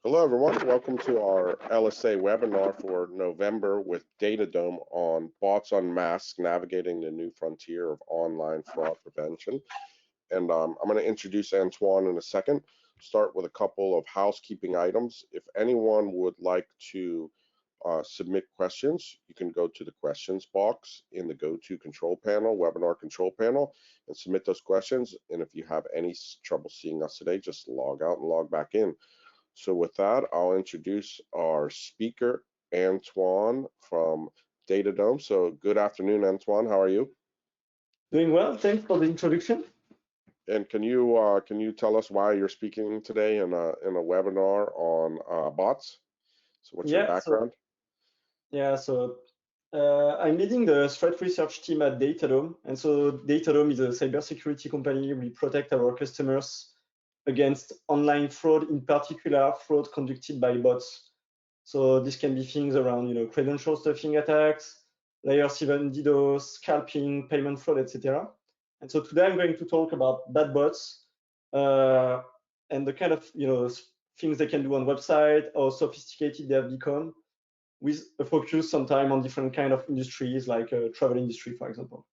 Hello, everyone. Welcome to our LSA webinar for November with DataDome on Bots Unmasked, Navigating the New Frontier of Online Fraud Prevention. And I'm going to introduce Antoine in a second. Start with a couple of housekeeping items. If anyone would like to submit questions, you can go to the questions box in the GoTo control panel, webinar control panel, and submit those questions. And if you have any trouble seeing us today, just log out and log back in. So with that, I'll introduce our speaker, Antoine from DataDome. So good afternoon, Antoine. How are you? Doing well. Thanks for the introduction. And can you tell us why you're speaking today in a webinar on bots? So what's your background? I'm leading the threat research team at DataDome, and so DataDome is a cybersecurity company. We protect our customers against online fraud, in particular fraud conducted by bots. So this can be things around, credential stuffing attacks, layer 7 DDoS, scalping, payment fraud, etc. And so today I'm going to talk about bad bots and the kind of, things they can do on website, how sophisticated they have become, with a focus sometime on different kind of industries, like travel industry, for example.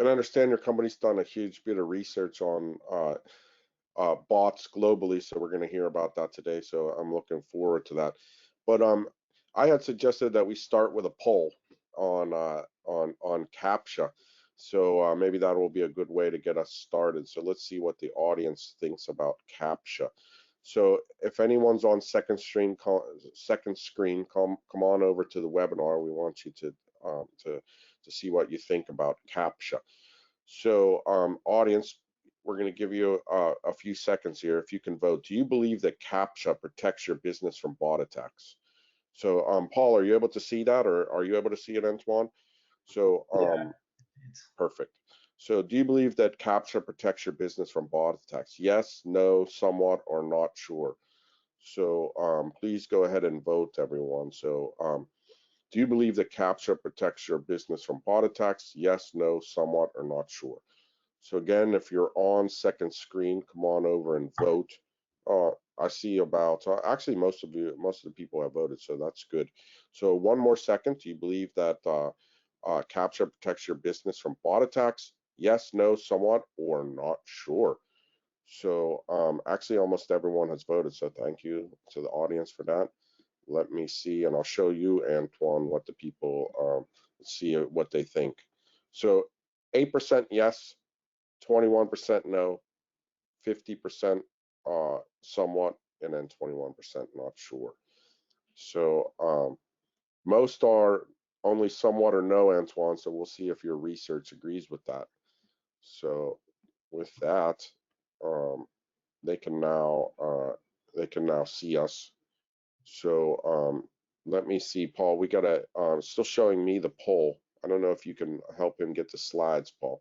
And I understand your company's done a huge bit of research on bots globally, so we're going to hear about that today. So I'm looking forward to that. But I had suggested that we start with a poll on CAPTCHA. So maybe that will be a good way to get us started. So let's see what the audience thinks about CAPTCHA. So if anyone's on second screen, come on over to the webinar. We want you to see what you think about CAPTCHA. So audience, we're going to give you a few seconds here. If you can vote, do you believe that CAPTCHA protects your business from bot attacks? So Paul, are you able to see that, or are you able to see it, Antoine? So perfect. So do you believe that CAPTCHA protects your business from bot attacks? Yes, no, somewhat, or not sure. So please go ahead and vote, everyone. So do you believe that CAPTCHA protects your business from bot attacks? Yes, no, somewhat, or not sure. So again, if you're on second screen, come on over and vote. I see about actually most of the people have voted, so that's good. So one more second. Do you believe that CAPTCHA protects your business from bot attacks? Yes, no, somewhat, or not sure. So actually almost everyone has voted, so thank you to the audience for that. Let me see, and I'll show you, Antoine, what the people see what they think. So 8% yes, 21% no, 50% somewhat, and then 21% not sure. So most are only somewhat or no, Antoine, so we'll see if your research agrees with that. So with that, they can now see us. So let me see, Paul, we got still showing me the poll. I don't know if you can help him get the slides, Paul.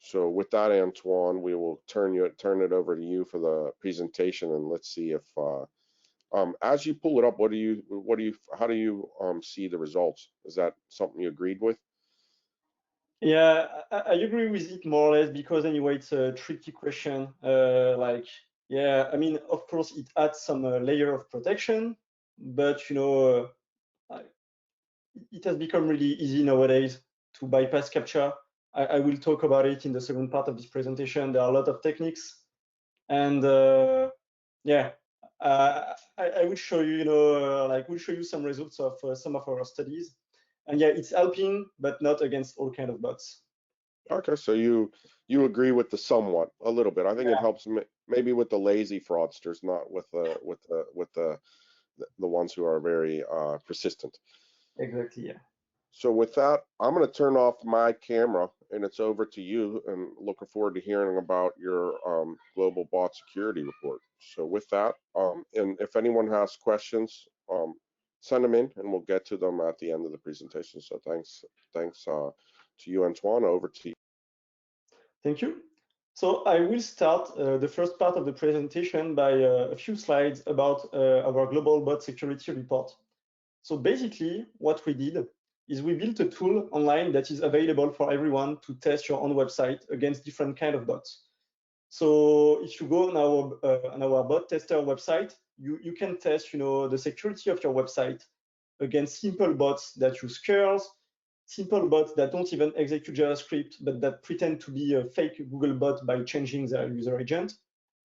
So with that, Antoine, we will turn it over to you for the presentation, and let's see if as you pull it up, how do you see the results? Is that something you agreed with? Yeah, I agree with it more or less, because anyway, it's a tricky question. Yeah, I mean, of course, it adds some layer of protection, but it has become really easy nowadays to bypass CAPTCHA. I will talk about it in the second part of this presentation. There are a lot of techniques, and yeah, I will show you, we'll show you some results of some of our studies, and yeah, it's helping, but not against all kind of bots. Okay, so you agree with the somewhat a little bit. I think it helps maybe with the lazy fraudsters, not with the ones who are very persistent. Exactly, yeah. So with that, I'm going to turn off my camera, and it's over to you, and looking forward to hearing about your global bot security report. So with that, and if anyone has questions, send them in, and we'll get to them at the end of the presentation. So thanks to you, Antoine. Over to you. Thank you. So I will start the first part of the presentation by a few slides about our global bot security report. So basically, what we did is we built a tool online that is available for everyone to test your own website against different kind of bots. So if you go on our bot tester website, you can test, the security of your website against simple bots that use curls, simple bots that don't even execute JavaScript, but that pretend to be a fake Google bot by changing their user agent,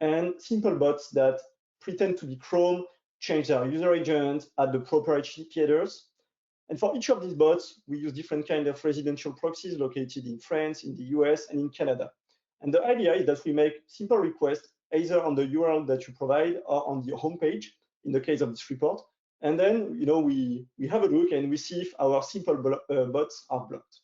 and simple bots that pretend to be Chrome, change their user agent, add the proper HTTP headers. And for each of these bots, we use different kind of residential proxies located in France, in the US, and in Canada. And the idea is that we make simple requests either on the URL that you provide or on the homepage, in the case of this report. And then, we have a look and we see if our simple bots are blocked.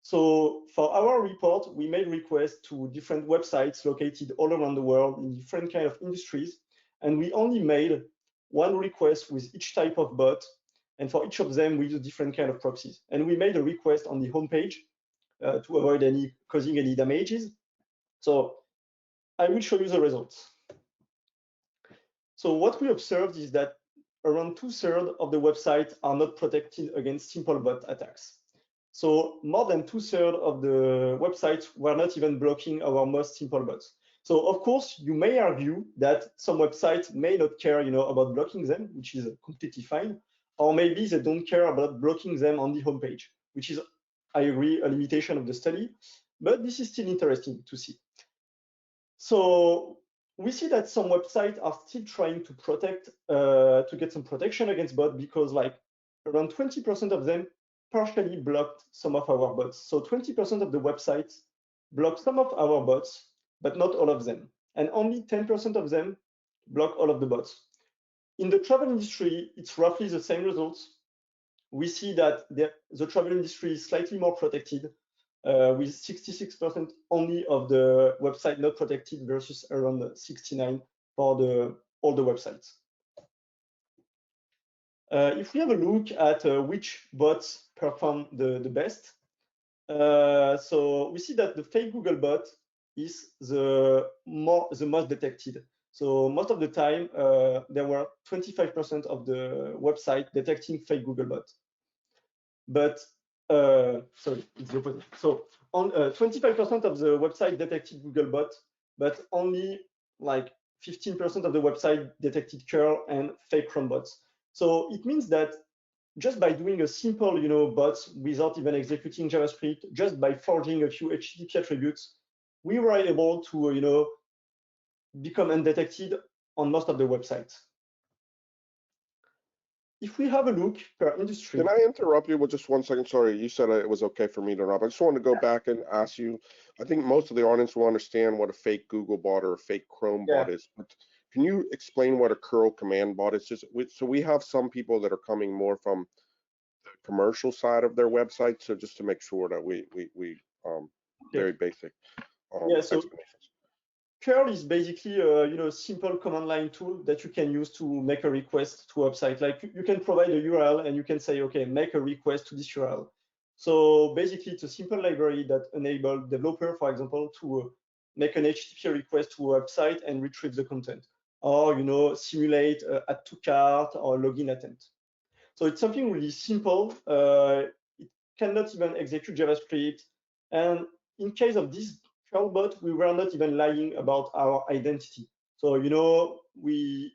So for our report, we made requests to different websites located all around the world in different kind of industries. And we only made one request with each type of bot. And for each of them, we use different kind of proxies. And we made a request on the homepage to avoid causing any damages. So I will show you the results. So what we observed is that around 2/3 of the websites are not protected against simple bot attacks. So more than 2/3 of the websites were not even blocking our most simple bots. So of course, you may argue that some websites may not care, about blocking them, which is completely fine, or maybe they don't care about blocking them on the homepage, which is, I agree, a limitation of the study, but this is still interesting to see. So we see that some websites are still trying to protect, to get some protection against bots, because like around 20% of them partially blocked some of our bots. So 20% of the websites block some of our bots, but not all of them. And only 10% of them block all of the bots. In the travel industry, it's roughly the same results. We see that the travel industry is slightly more protected, with 66% only of the website not protected versus around 69% for all the websites. If we have a look at which bots perform the best, so we see that the fake Google bot is the most detected. So most of the time, there were 25% of the website detecting fake Google bot. But sorry, it's the opposite. So on 25% of the website detected Google bot, but only like 15% of the website detected curl and fake Chrome bots. So it means that just by doing a simple, bots without even executing JavaScript, just by forging a few HTTP attributes, we were able to, become undetected on most of the websites. If we have a look per industry. Can I interrupt you with just 1 second? Sorry, you said it was okay for me to interrupt. I just wanted to go back and ask you, I think most of the audience will understand what a fake Google bot or a fake Chrome bot is, but can you explain what a curl command bot is? So we have some people that are coming more from the commercial side of their website, so just to make sure that we very basic so explanations. Curl is basically a simple command line tool that you can use to make a request to a website. Like you can provide a URL and you can say, okay, make a request to this URL. So basically, it's a simple library that enables developer, for example, to make an HTTP request to a website and retrieve the content, or simulate add to cart or login attempt. So it's something really simple. It cannot even execute JavaScript, and in case of this curl bot, we were not even lying about our identity. So we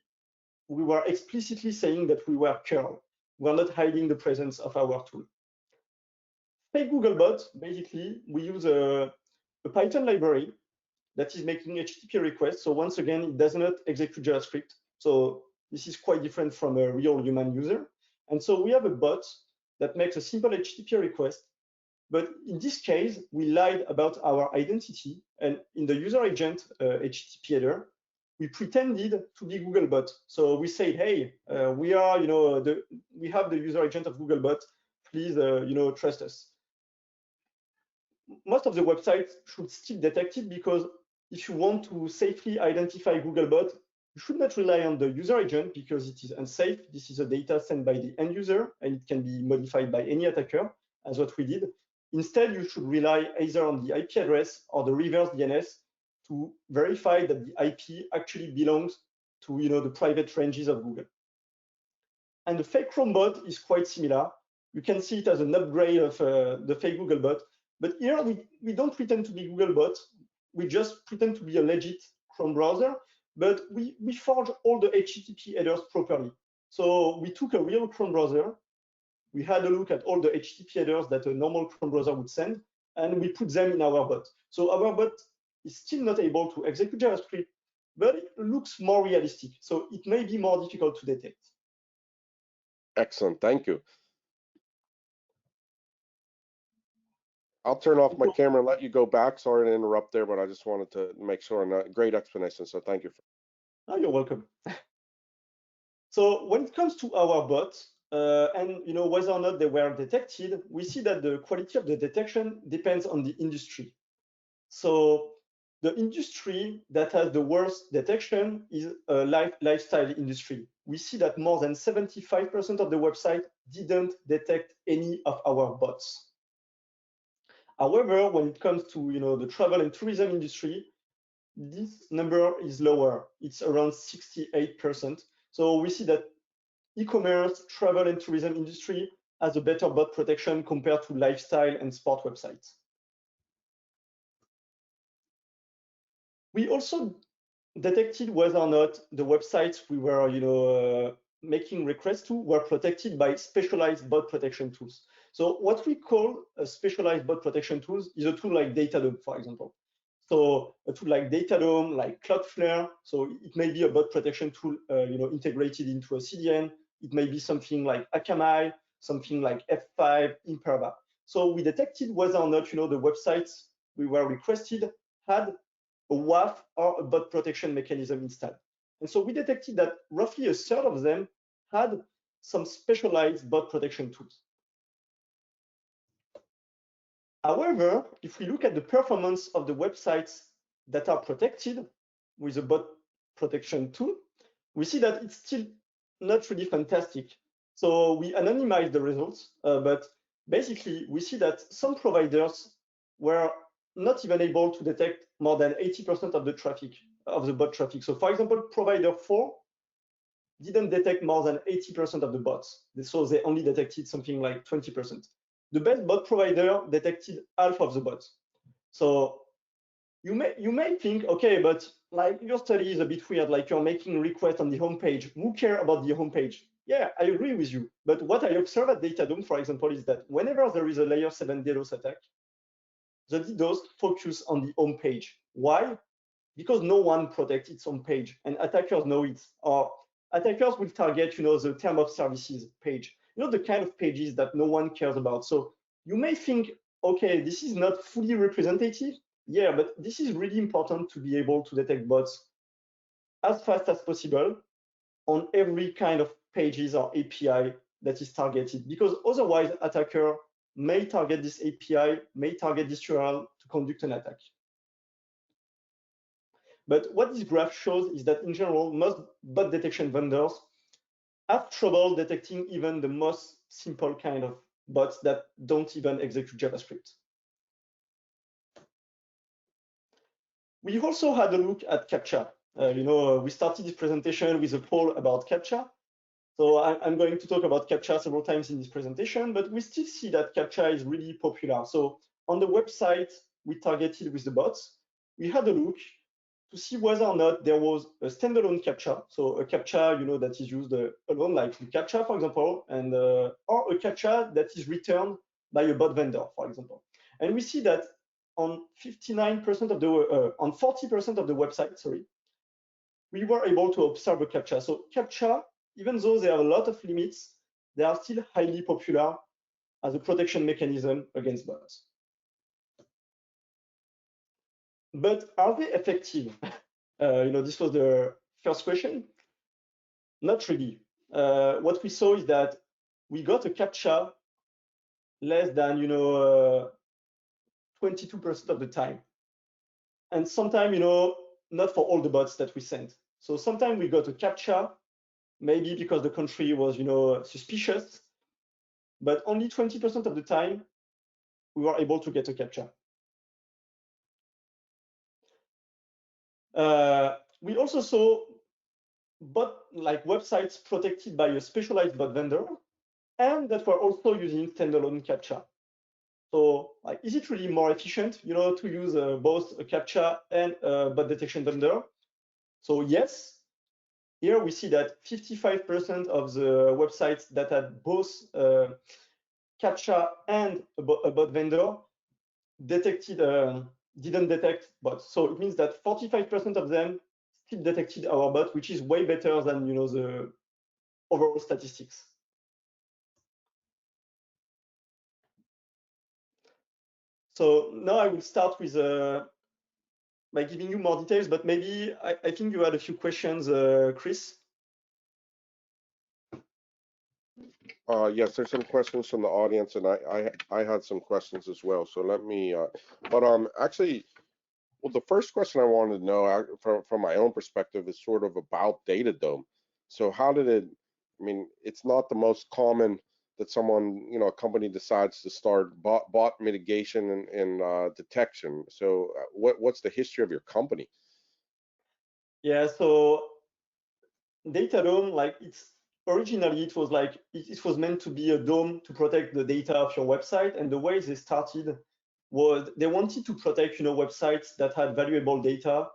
were explicitly saying that we were curl. We are not hiding the presence of our tool. Fake Google bot, basically, we use a Python library that is making HTTP requests. So once again, it does not execute JavaScript. So this is quite different from a real human user. And so we have a bot that makes a simple HTTP request. But in this case, we lied about our identity. And in the user agent HTTP header, we pretended to be Googlebot. So we say, hey, we are, we have the user agent of Googlebot. Please, trust us. Most of the websites should still detect it, because if you want to safely identify Googlebot, you should not rely on the user agent because it is unsafe. This is a data sent by the end user and it can be modified by any attacker, as what we did. Instead, you should rely either on the IP address or the reverse DNS to verify that the IP actually belongs to the private ranges of Google. And the fake Chrome bot is quite similar. You can see it as an upgrade of the fake Google bot. But here we don't pretend to be Googlebot. we just pretend to be a legit Chrome browser, but we forge all the HTTP headers properly. So we took a real Chrome browser, we had a look at all the HTTP headers that a normal Chrome browser would send, and we put them in our bot. So our bot is still not able to execute JavaScript, but it looks more realistic. So it may be more difficult to detect. Excellent, thank you. I'll turn off my camera and let you go back. Sorry to interrupt there, but I just wanted to make sure. Great explanation, so thank you. Oh, you're welcome. So when it comes to our bots, and whether or not they were detected, we see that the quality of the detection depends on the industry. So the industry that has the worst detection is a lifestyle industry. We see that more than 75% of the website didn't detect any of our bots. However, when it comes to the travel and tourism industry, this number is lower. It's around 68%. So we see that e-commerce, travel and tourism industry has a better bot protection compared to lifestyle and sport websites. We also detected whether or not the websites we were making requests to were protected by specialized bot protection tools. So what we call a specialized bot protection tools is a tool like DataDome, for example. So a tool like DataDome, like Cloudflare, so it may be a bot protection tool integrated into a CDN. It may be something like Akamai, something like F5, Imperva. So we detected whether or not the websites we were requested had a WAF or a bot protection mechanism installed. And so we detected that roughly a third of them had some specialized bot protection tools. However, if we look at the performance of the websites that are protected with a bot protection tool, we see that it's still not really fantastic. So we anonymize the results, but basically we see that some providers were not even able to detect more than 80% of the traffic, of the bot traffic. So for example, provider 4 didn't detect more than 80% of the bots. So they only detected something like 20%. The best bot provider detected half of the bots. So you may think, okay, but like your study is a bit weird, like you're making requests on the homepage. Who care about the homepage? Yeah, I agree with you. But what I observe at DataDome, for example, is that whenever there is a layer 7 DDoS attack, the DDoS focus on the home page. Why? Because no one protects its home page, and attackers know it. Or attackers will target, the term of services page. The kind of pages that no one cares about. So you may think, okay, this is not fully representative. Yeah, but this is really important to be able to detect bots as fast as possible on every kind of pages or API that is targeted, because otherwise attacker may target this API, may target this URL to conduct an attack. But what this graph shows is that in general, most bot detection vendors have trouble detecting even the most simple kind of bots that don't even execute JavaScript. We also had a look at CAPTCHA. We started this presentation with a poll about CAPTCHA. So I'm going to talk about CAPTCHA several times in this presentation, but we still see that CAPTCHA is really popular. So on the website we targeted with the bots, we had a look to see whether or not there was a standalone CAPTCHA. So a CAPTCHA, that is used alone, like the CAPTCHA, for example, and or a CAPTCHA that is returned by a bot vendor, for example. And we see that on 59% of the, on 40% of the website, sorry, we were able to observe a CAPTCHA. So CAPTCHA, even though they have a lot of limits, they are still highly popular as a protection mechanism against bots. But are they effective? This was the first question. Not really. What we saw is that we got a CAPTCHA less than 22% of the time, and sometimes not for all the bots that we sent. So sometimes we got a CAPTCHA, maybe because the country was suspicious, but only 20% of the time we were able to get a CAPTCHA. We also saw like websites protected by a specialized bot vendor, and that were also using standalone CAPTCHA. So like, is it really more efficient, to use both a CAPTCHA and a bot detection vendor? So yes, here we see that 55% of the websites that had both CAPTCHA and a bot vendor didn't detect bots. So it means that 45% of them still detected our bot, which is way better than the overall statistics. So now I will start with by giving you more details, but maybe I think you had a few questions, Chris. Yes, there's some questions from the audience, and I had some questions as well. So let me, but actually, well, the first question I wanted to know from my own perspective is sort of about DataDome. So how did it? I mean, it's not the most common that someone, a company decides to start bot mitigation and detection. So what's the history of your company? Yeah, so DataDome, like originally it was like it was meant to be a dome to protect the data of your website, and the way they started was they wanted to protect websites that had valuable data,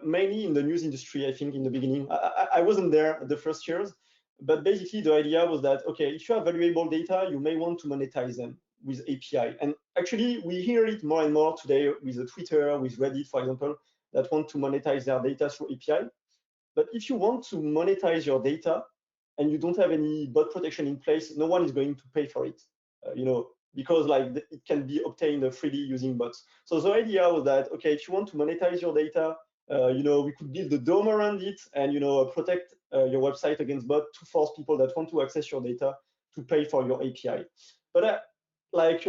mainly in the news industry. I think in the beginning, I wasn't there the first years, but basically the idea was that okay, if you have valuable data, you may want to monetize them with API. And actually, we hear it more and more today with Twitter, with Reddit, for example, that want to monetize their data through API. But if you want to monetize your data and you don't have any bot protection in place, no one is going to pay for it, because like it can be obtained freely using bots. So the idea was that, okay, if you want to monetize your data, we could build a dome around it and, protect your website against bot to force people that want to access your data to pay for your API. But like,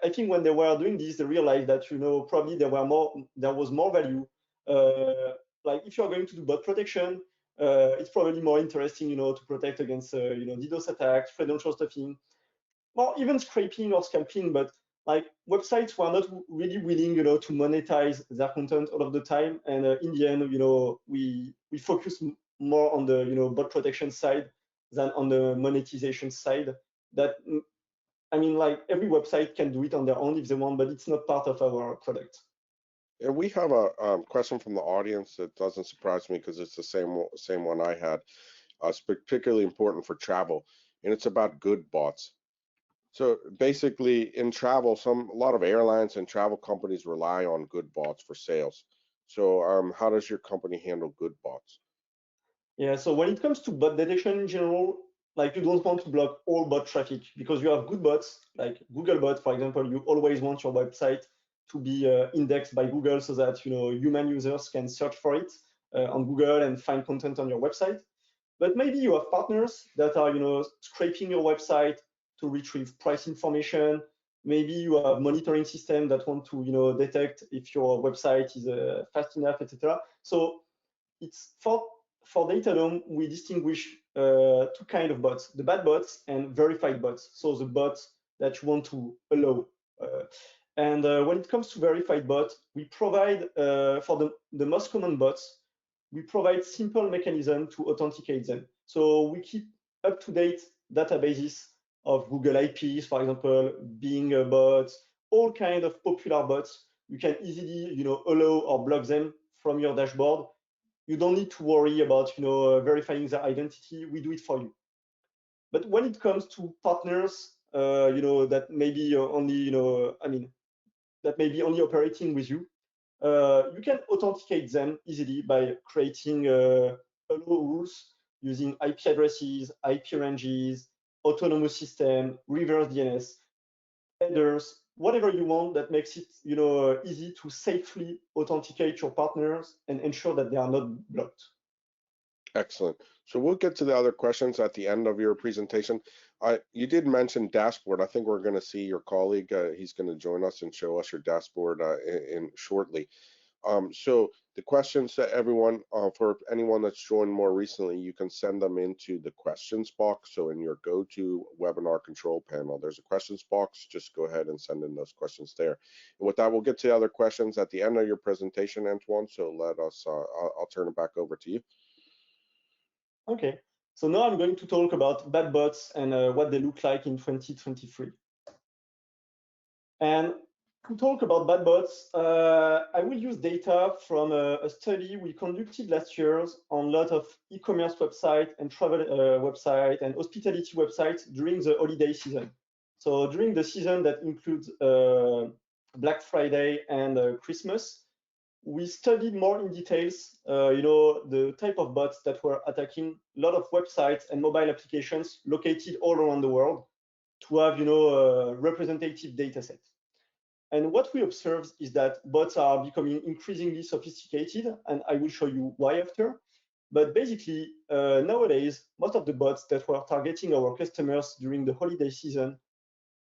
I think when they were doing this, they realized that, probably there was more value. Like if you're going to do bot protection, it's probably more interesting, to protect against, DDoS attacks, credential stuffing, or even scraping or scalping. But like websites were not really willing, to monetize their content all of the time. And in the end, we focus more on the, bot protection side than on the monetization side. That I mean, like every website can do it on their own if they want, but it's not part of our product. And we have a question from the audience that doesn't surprise me because it's the same one I had. It's particularly important for travel, and it's about good bots. So basically, in travel, a lot of airlines and travel companies rely on good bots for sales. So how does your company handle good bots? Yeah, so when it comes to bot detection in general, like you don't want to block all bot traffic because you have good bots, like Googlebot, for example. You always want your website to be indexed by Google so that human users can search for it on Google and find content on your website. But maybe you have partners that are scraping your website to retrieve price information. Maybe you have monitoring systems that want to detect if your website is fast enough, etc. So it's for DataDome, we distinguish two kinds of bots: the bad bots and verified bots. So the bots that you want to allow. And when it comes to verified bots, we provide for the most common bots, we provide simple mechanism to authenticate them. So we keep up-to-date databases of Google IPs, for example, Bing bots, all kinds of popular bots. You can easily, allow or block them from your dashboard. You don't need to worry about, verifying their identity. We do it for you. But when it comes to partners, that maybe only, that may be only operating with you, you can authenticate them easily by creating allow rules using IP addresses, IP ranges, autonomous system, reverse DNS, headers, whatever you want that makes it easy to safely authenticate your partners and ensure that they are not blocked. Excellent. So we'll get to the other questions at the end of your presentation. You did mention dashboard. I think we're going to see your colleague. He's going to join us and show us your dashboard in shortly. So the questions that everyone, for anyone that's joined more recently, you can send them into the questions box. So in your go-to webinar control panel, there's a questions box. Just go ahead and send in those questions there. And with that, we'll get to the other questions at the end of your presentation, Antoine. So let us, I'll turn it back over to you. Okay, so now I'm going to talk about bad bots and what they look like in 2023. And to talk about bad bots, I will use data from a study we conducted last year on a lot of e-commerce websites and travel websites and hospitality websites during the holiday season. So during the season that includes Black Friday and Christmas, we studied more in details, the type of bots that were attacking a lot of websites and mobile applications located all around the world to have, a representative data set. And what we observed is that bots are becoming increasingly sophisticated, and I will show you why after. But basically, nowadays, most of the bots that were targeting our customers during the holiday season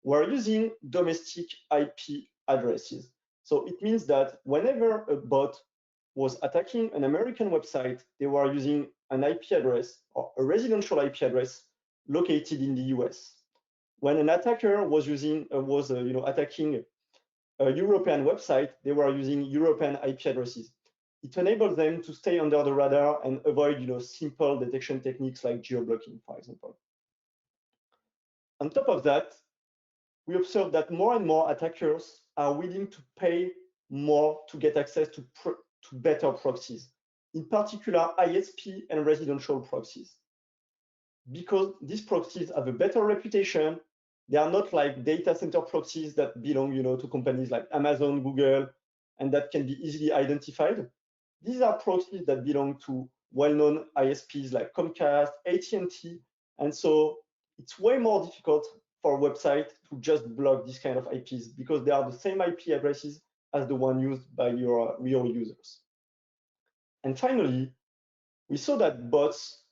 were using domestic IP addresses. So it means that whenever a bot was attacking an American website, they were using an IP address or a residential IP address located in the US. When an attacker was attacking a European website, they were using European IP addresses. It enables them to stay under the radar and avoid, simple detection techniques like geo-blocking, for example. On top of that, we observe that more and more attackers are willing to pay more to get access to better proxies, in particular ISP and residential proxies. Because these proxies have a better reputation, they are not like data center proxies that belong, to companies like Amazon, Google, and that can be easily identified. These are proxies that belong to well-known ISPs like Comcast, AT&T, and so it's way more difficult for a website to just block this kind of IPs because they are the same IP addresses as the one used by your real users. And finally, we saw that bots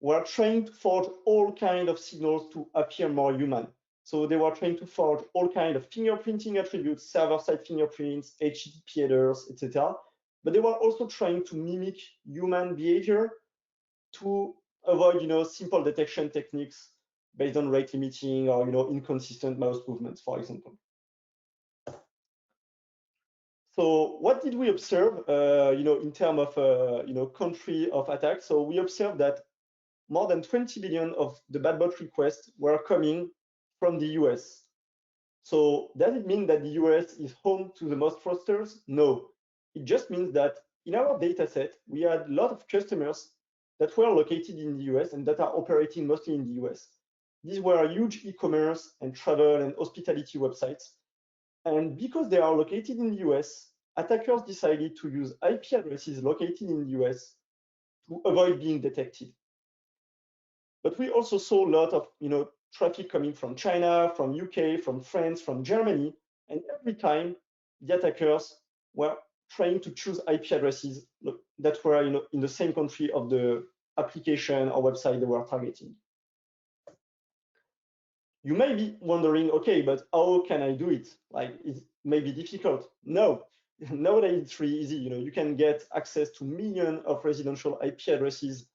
were trying to forge all kinds of signals to appear more human. So they were trying to forge all kinds of fingerprinting attributes, server-side fingerprints, HTTP headers, etc. But they were also trying to mimic human behavior to avoid, simple detection techniques based on rate limiting or, inconsistent mouse movements, for example. So what did we observe, in terms of, country of attack? So we observed that more than 20 billion of the bad bot requests were coming from the US. So does it mean that the US is home to the most fraudsters? No. It just means that in our data set, we had a lot of customers that were located in the US and that are operating mostly in the US. These were huge e-commerce and travel and hospitality websites. And because they are located in the US, attackers decided to use IP addresses located in the US to avoid being detected. But we also saw a lot of traffic coming from China, from UK, from France, from Germany, and every time the attackers were trying to choose IP addresses that were in the same country of the application or website they were targeting. You may be wondering, okay, but how can I do it? Like, it may be difficult. No, nowadays it's really easy. You can get access to millions of residential IP addresses.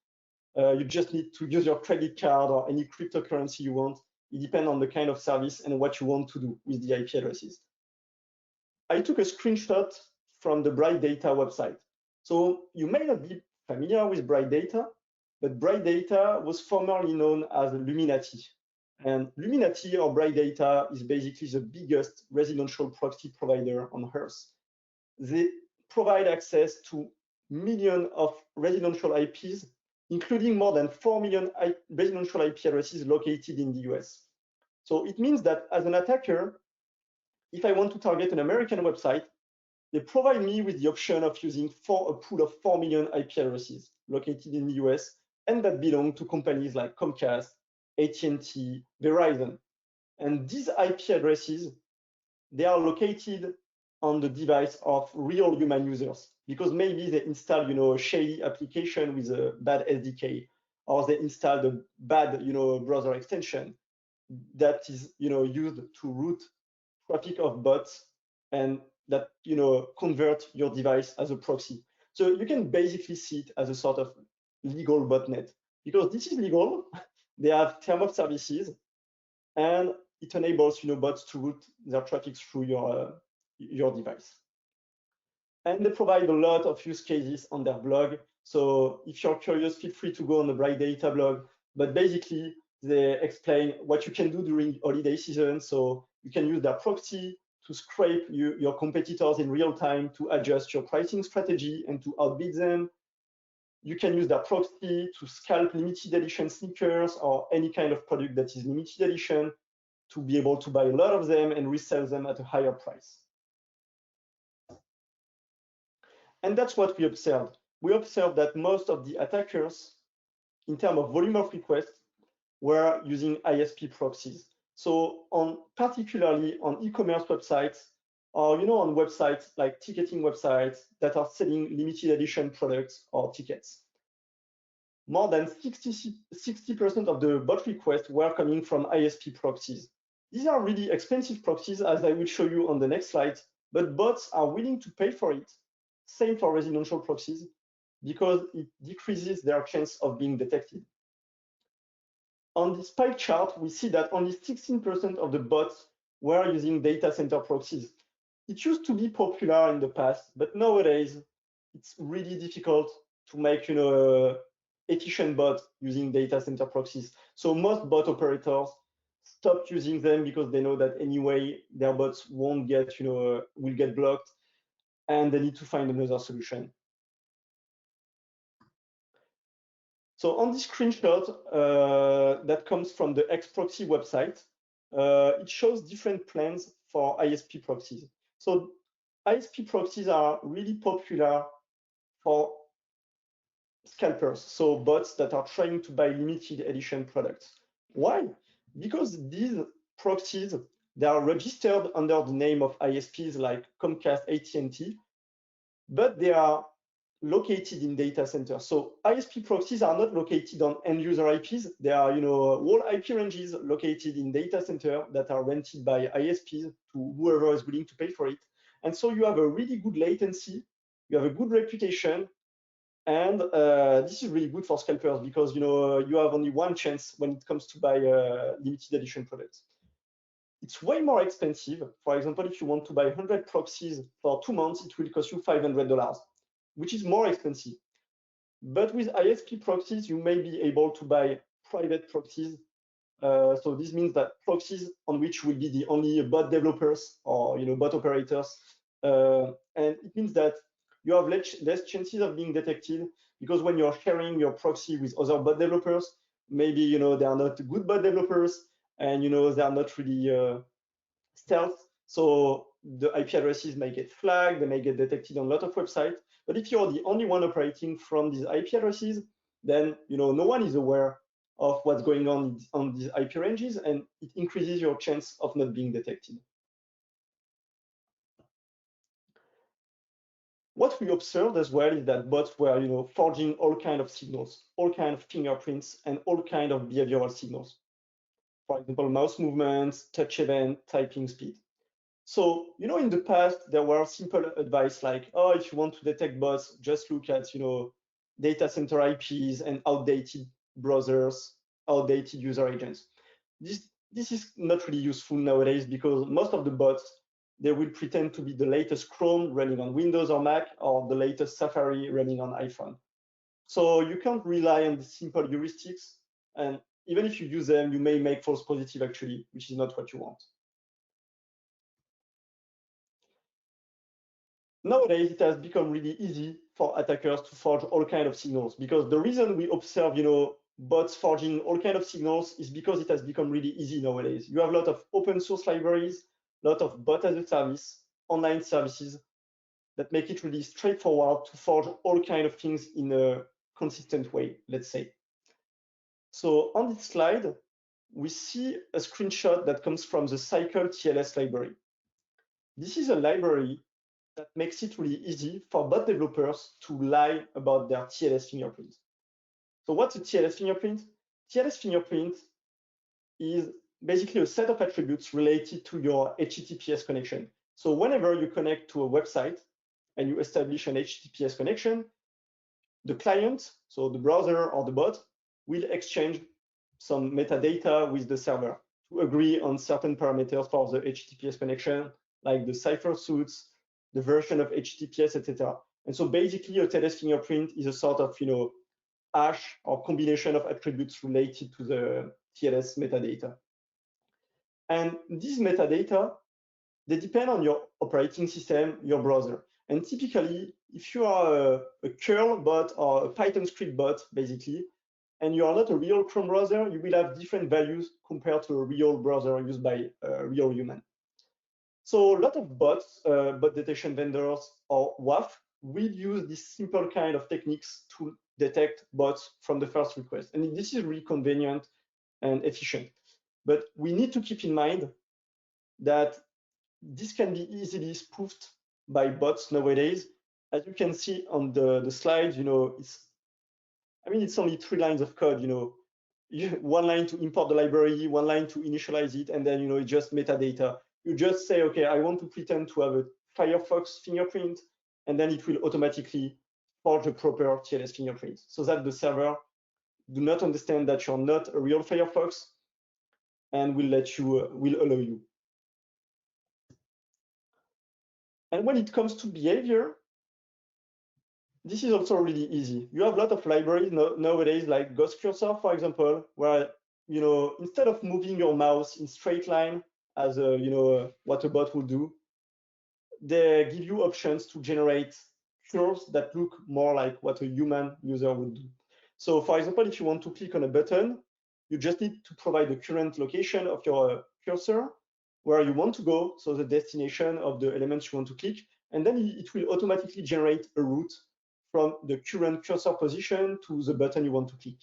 You just need to use your credit card or any cryptocurrency you want. It depends on the kind of service and what you want to do with the IP addresses. I took a screenshot from the Bright Data website. So you may not be familiar with Bright Data, but Bright Data was formerly known as Luminati. And Luminati or Bright Data is basically the biggest residential proxy provider on Earth. They provide access to millions of residential IPs, including more than 4 million residential IP addresses located in the US. So it means that as an attacker, if I want to target an American website, they provide me with the option of using a pool of 4 million IP addresses located in the US and that belong to companies like Comcast, AT&T, Verizon. And these IP addresses, they are located on the device of real human users because maybe they install, a shady application with a bad SDK, or they installed a bad, browser extension that is, used to route traffic of bots and that, convert your device as a proxy. So you can basically see it as a sort of legal botnet because this is legal. They have terms of services, and it enables bots to route their traffic through your device. And they provide a lot of use cases on their blog. So if you're curious, feel free to go on the Bright Data blog. But basically, they explain what you can do during holiday season. So you can use their proxy to scrape your competitors in real time to adjust your pricing strategy and to outbid them. You can use their proxy to scalp limited edition sneakers or any kind of product that is limited edition to be able to buy a lot of them and resell them at a higher price. And that's what we observed. We observed that most of the attackers, in terms of volume of requests, were using ISP proxies. So particularly on e-commerce websites, or on websites like ticketing websites that are selling limited edition products or tickets. More than 60% of the bot requests were coming from ISP proxies. These are really expensive proxies, as I will show you on the next slide, but bots are willing to pay for it. Same for residential proxies, because it decreases their chance of being detected. On this pie chart, we see that only 16% of the bots were using data center proxies. It used to be popular in the past, but nowadays it's really difficult to make a efficient bot using data center proxies. So most bot operators stop using them because they know that anyway their bots won't get will get blocked, and they need to find another solution. So on this screenshot that comes from the Xproxy website, it shows different plans for ISP proxies. So ISP proxies are really popular for scalpers, so bots that are trying to buy limited edition products. Why? Because these proxies, they are registered under the name of ISPs like Comcast, AT&T, but they are located in data centers. So ISP proxies are not located on end user IPs. They are, whole IP ranges located in data center that are rented by ISPs to whoever is willing to pay for it. And so you have a really good latency, you have a good reputation, and this is really good for scalpers because you have only one chance when it comes to buy limited edition products. It's way more expensive. For example, if you want to buy 100 proxies for 2 months, it will cost you $500, which is more expensive. But with ISP proxies, you may be able to buy private proxies. So this means that proxies on which will be the only bot developers or bot operators, and it means that you have less chances of being detected because when you're sharing your proxy with other bot developers, maybe they are not good bot developers, and they are not really stealth. So the IP addresses may get flagged, they may get detected on a lot of websites. But if you're the only one operating from these IP addresses, then no one is aware of what's going on these IP ranges, and it increases your chance of not being detected. What we observed as well is that bots were forging all kinds of signals, all kinds of fingerprints, and all kinds of behavioral signals. For example, mouse movements, touch event, typing speed. So, in the past, there were simple advice like, oh, if you want to detect bots, just look at, data center IPs and outdated browsers, outdated user agents. This is not really useful nowadays because most of the bots, they will pretend to be the latest Chrome running on Windows or Mac or the latest Safari running on iPhone. So you can't rely on the simple heuristics. And even if you use them, you may make false positive actually, which is not what you want. Nowadays, it has become really easy for attackers to forge all kinds of signals because the reason we observe, bots forging all kinds of signals is because it has become really easy nowadays. You have a lot of open source libraries, a lot of bot as a service, online services that make it really straightforward to forge all kinds of things in a consistent way, let's say. So on this slide, we see a screenshot that comes from the Cycle TLS library. This is a library that makes it really easy for bot developers to lie about their TLS fingerprint. So what's a TLS fingerprint? TLS fingerprint is basically a set of attributes related to your HTTPS connection. So whenever you connect to a website and you establish an HTTPS connection, the client, so the browser or the bot, will exchange some metadata with the server to agree on certain parameters for the HTTPS connection, like the cipher suits, the version of HTTPS, etc. And so basically a TLS fingerprint is a sort of hash or combination of attributes related to the TLS metadata. And this metadata they depend on your operating system, your browser. And typically, if you are a curl bot or a Python script bot, basically, and you are not a real Chrome browser, you will have different values compared to a real browser used by a real human. So a lot of bots, bot detection vendors or WAF, will use this simple kind of techniques to detect bots from the first request. And this is really convenient and efficient. But we need to keep in mind that this can be easily spoofed by bots nowadays. As you can see on the slide, it's only 3 lines of code, one line to import the library, one line to initialize it, and then, it's just metadata. You just say, okay, I want to pretend to have a Firefox fingerprint, and then it will automatically forge the proper TLS fingerprint so that the server do not understand that you're not a real Firefox and will allow you. And when it comes to behavior, this is also really easy. You have a lot of libraries nowadays, like Ghost Cursor, for example, where instead of moving your mouse in straight line as what a bot would do, they give you options to generate curves that look more like what a human user would do. So, for example, if you want to click on a button, you just need to provide the current location of your cursor, where you want to go, so the destination of the elements you want to click, and then it will automatically generate a route from the current cursor position to the button you want to click.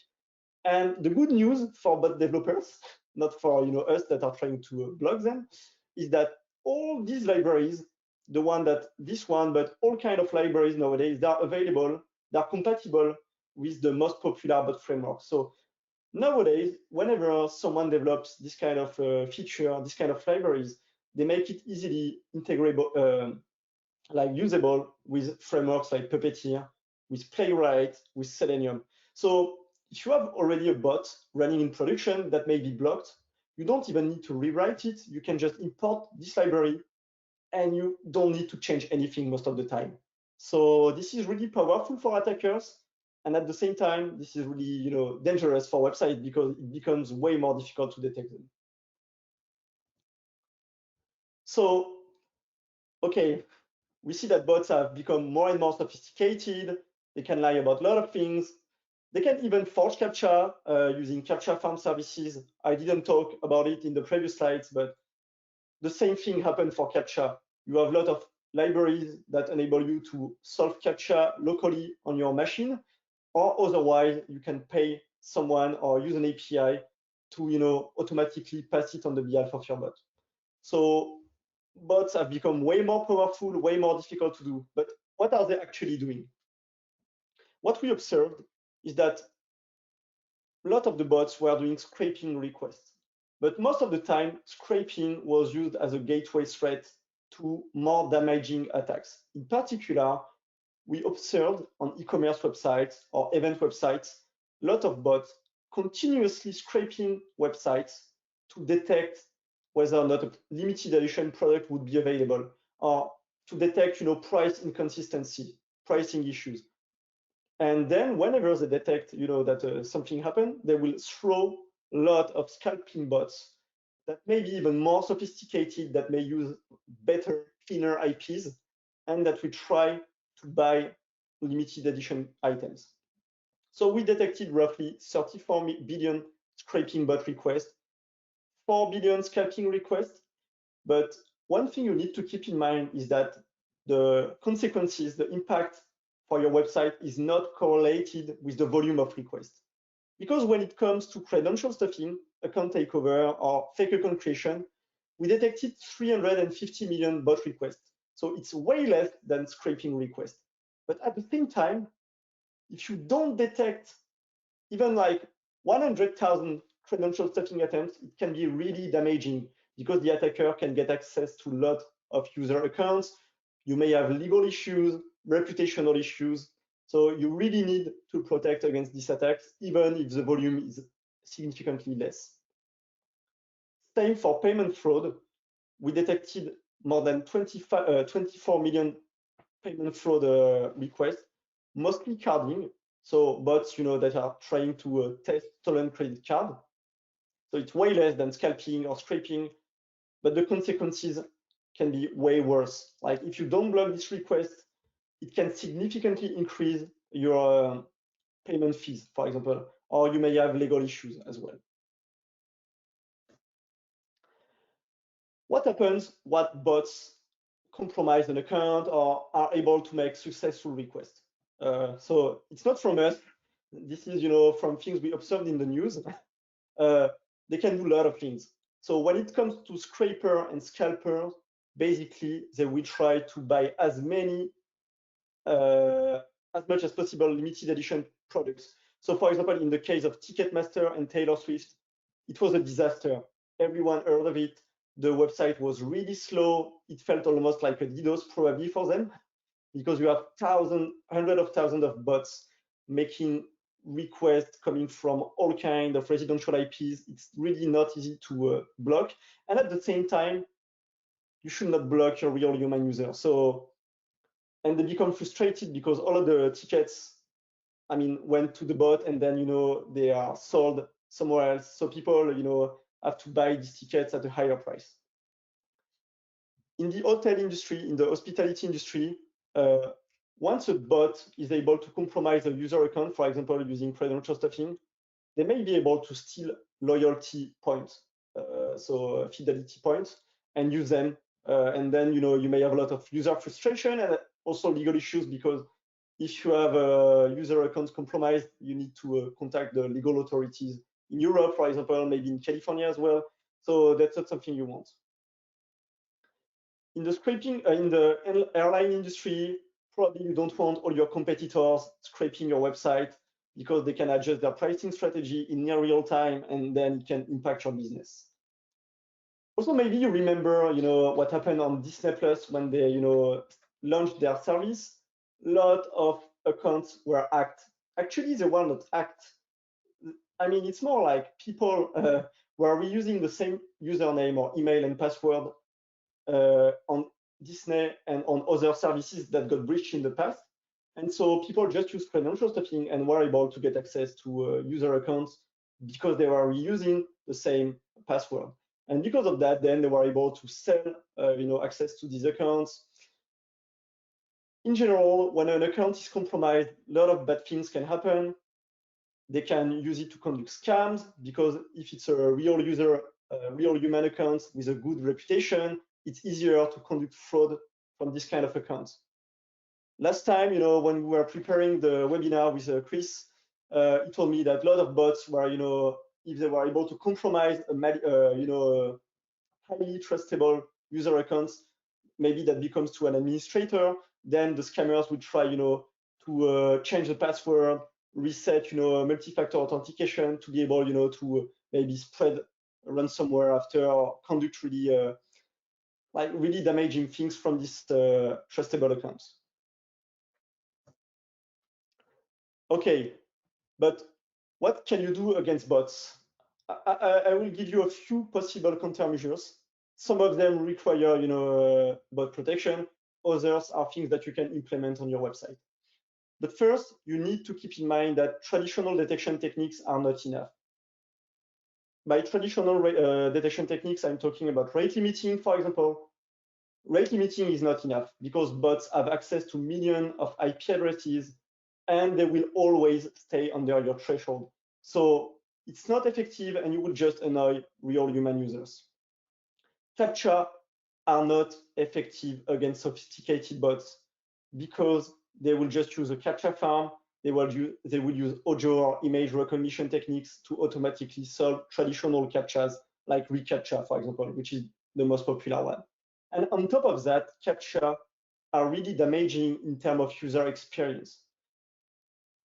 And the good news for bot developers, not for us that are trying to block them, is that all these libraries, but all kind of libraries nowadays, they are available, they are compatible with the most popular bot framework. So nowadays, whenever someone develops this kind of feature, this kind of libraries, they make it easily integrable, usable with frameworks like Puppeteer, with Playwright, with Selenium. So if you have already a bot running in production that may be blocked, you don't even need to rewrite it. You can just import this library and you don't need to change anything most of the time. So this is really powerful for attackers. And at the same time, this is really dangerous for websites because it becomes way more difficult to detect them. So, okay, we see that bots have become more and more sophisticated. They can lie about a lot of things. They can even forge CAPTCHA using CAPTCHA farm services. I didn't talk about it in the previous slides, but the same thing happened for CAPTCHA. You have a lot of libraries that enable you to solve CAPTCHA locally on your machine, or otherwise you can pay someone or use an API to automatically pass it on the behalf of your bot. So bots have become way more powerful, way more difficult to do. But what are they actually doing? What we observed is that a lot of the bots were doing scraping requests. But most of the time, scraping was used as a gateway threat to more damaging attacks. In particular, we observed on e-commerce websites or event websites, a lot of bots continuously scraping websites to detect whether or not a limited edition product would be available, or to detect price inconsistency, pricing issues. And then whenever they detect that something happened, they will throw a lot of scalping bots that may be even more sophisticated, that may use better, thinner IPs, and that we try to buy limited edition items. So we detected roughly 34 billion scraping bot requests, 4 billion scalping requests. But one thing you need to keep in mind is that the consequences, the impact for your website is not correlated with the volume of requests. Because when it comes to credential stuffing, account takeover, or fake account creation, we detected 350 million bot requests. So it's way less than scraping requests. But at the same time, if you don't detect even like 100,000 credential stuffing attempts, it can be really damaging because the attacker can get access to a lot of user accounts. You may have legal issues, reputational issues. So you really need to protect against these attacks, even if the volume is significantly less. Same for payment fraud. We detected more than 24 million payment fraud requests, mostly carding. So bots, that are trying to test stolen credit card. So it's way less than scalping or scraping, but the consequences can be way worse. Like if you don't block this request, it can significantly increase your payment fees, for example, or you may have legal issues as well. What happens? What bots compromise an account or are able to make successful requests? So it's not from us. This is, from things we observed in the news. They can do a lot of things. So when it comes to scraper and scalper, basically they will try to buy as much as possible limited edition products. So for example, in the case of Ticketmaster and Taylor Swift, it was a disaster. Everyone heard of it. The website was really slow. It felt almost like a DDoS probably for them, because you have hundreds of thousands of bots making requests coming from all kinds of residential IPs. It's really not easy to block. And at the same time, you should not block your real human user. So, and they become frustrated because all of the tickets, went to the bot and then, they are sold somewhere else. So people, have to buy these tickets at a higher price. In the hotel industry, in the hospitality industry, once a bot is able to compromise a user account, for example, using credential stuffing, they may be able to steal loyalty points, so fidelity points, and use them. And then, you may have a lot of user frustration and also legal issues, because if you have user accounts compromised, you need to contact the legal authorities in Europe, for example, maybe in California as well. So that's not something you want. In the scraping, in the airline industry, probably you don't want all your competitors scraping your website, because they can adjust their pricing strategy in near real time, and then it can impact your business. Also, maybe you remember, what happened on Disney Plus when they, launched their service. A lot of accounts were hacked. Actually, they were not hacked. It's more like people were reusing the same username or email and password on Disney and on other services that got breached in the past. And so people just use credential stuffing and were able to get access to user accounts because they were reusing the same password. And because of that, then they were able to sell access to these accounts. In general, when an account is compromised, a lot of bad things can happen. They can use it to conduct scams, because if it's a real user, real human account with a good reputation, it's easier to conduct fraud from this kind of accounts. Last time, when we were preparing the webinar with Chris, he told me that a lot of bots were, if they were able to compromise a highly trustable user accounts, maybe that becomes to an administrator, then the scammers would try, to change the password, reset, multi-factor authentication to be able, to maybe spread ransomware after, or conduct really, really damaging things from these trustable accounts. Okay, but what can you do against bots? I will give you a few possible countermeasures. Some of them require, bot protection. Others are things that you can implement on your website. But first, you need to keep in mind that traditional detection techniques are not enough. By traditional detection techniques, I'm talking about rate limiting, for example. Rate limiting is not enough, because bots have access to millions of IP addresses, and they will always stay under your threshold. So it's not effective, and you will just annoy real human users. CAPTCHA are not effective against sophisticated bots, because they will just use a CAPTCHA farm. They will use audio or image recognition techniques to automatically solve traditional CAPTCHAs, like reCAPTCHA, for example, which is the most popular one. And on top of that, CAPTCHA are really damaging in terms of user experience.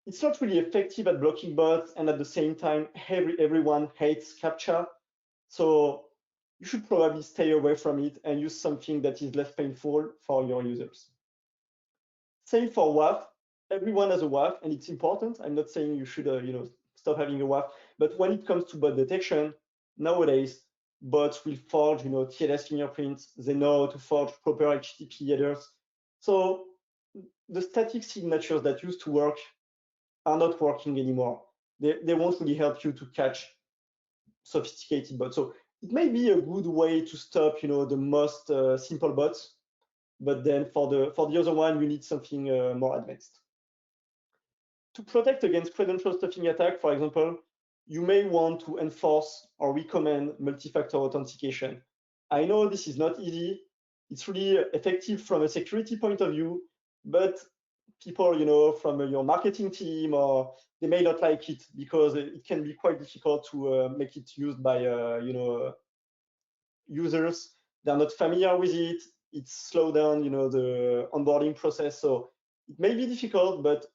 It's not really effective at blocking bots, and at the same time, everyone hates CAPTCHA. So you should probably stay away from it and use something that is less painful for your users. Same for WAF. Everyone has a WAF, and it's important. I'm not saying you should, stop having a WAF, but when it comes to bot detection, nowadays, bots will forge, TLS fingerprints. They know how to forge proper HTTP headers. So the static signatures that used to work are not working anymore. They won't really help you to catch sophisticated bots. So it may be a good way to stop, the most simple bots, but then for the other one, you need something more advanced. To protect against credential stuffing attack, for example, you may want to enforce or recommend multi-factor authentication. I know this is not easy. It's really effective from a security point of view, but people, from your marketing team, or they may not like it because it can be quite difficult to make it used by, users. They're not familiar with it. It's slow down, the onboarding process. So it may be difficult, but